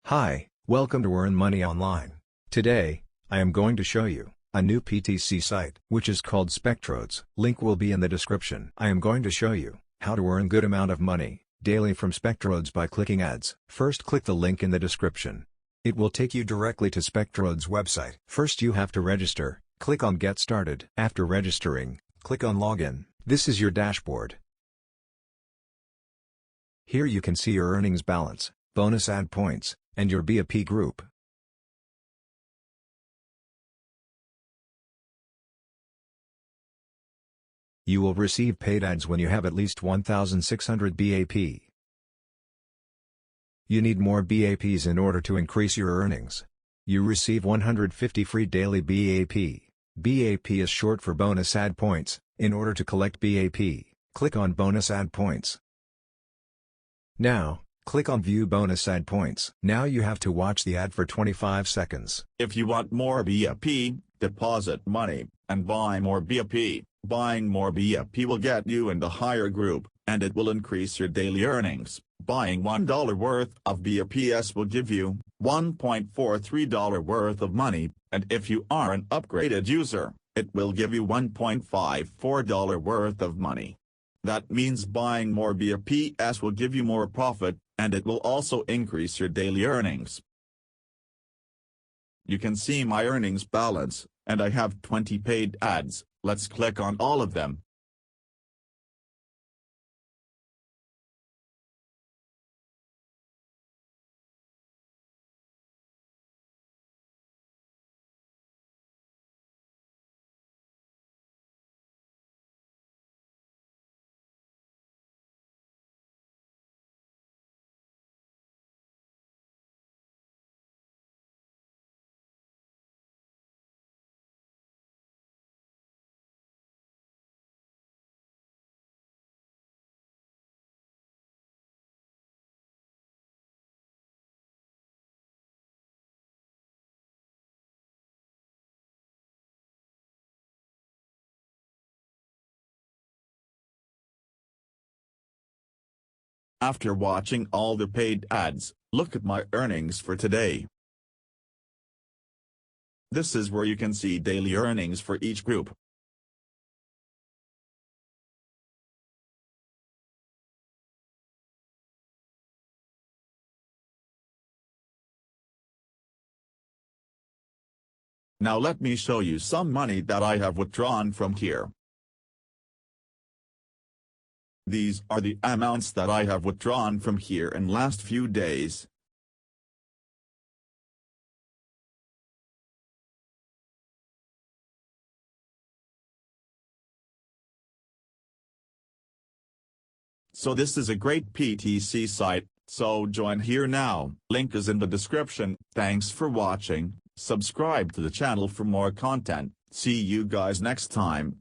Hi, welcome to Earn Money Online. Today, I am going to show you a new PTC site which is called Spectroads. Link will be in the description. I am going to show you how to earn good amount of money daily from Spectroads by clicking ads. First, click the link in the description. It will take you directly to Spectroads website. First, you have to register. Click on Get Started. After registering, click on Login. This is your dashboard. Here you can see your earnings balance, bonus ad points, and your BAP group. You will receive paid ads when you have at least 1,600 BAP. You need more BAPs in order to increase your earnings. You receive 150 free daily BAP. BAP is short for bonus ad points. In order to collect BAP, click on Bonus Ad Points. Now, click on View Bonus Ad Points. Now you have to watch the ad for 25 seconds. If you want more BAP, deposit money, and buy more BAP. Buying more BAP will get you in the higher group, and it will increase your daily earnings. Buying $1 worth of BAPs will give you $1.43 worth of money, and if you are an upgraded user, it will give you $1.54 worth of money. That means buying more BAPs will give you more profit, and it will also increase your daily earnings. You can see my earnings balance, and I have 20 paid ads. Let's click on all of them. After watching all the paid ads, look at my earnings for today. This is where you can see daily earnings for each group. Now let me show you some money that I have withdrawn from here. These are the amounts that I have withdrawn from here in last few days. So this is a great PTC site, so join here now. Link is in the description. Thanks for watching. Subscribe to the channel for more content. See you guys next time.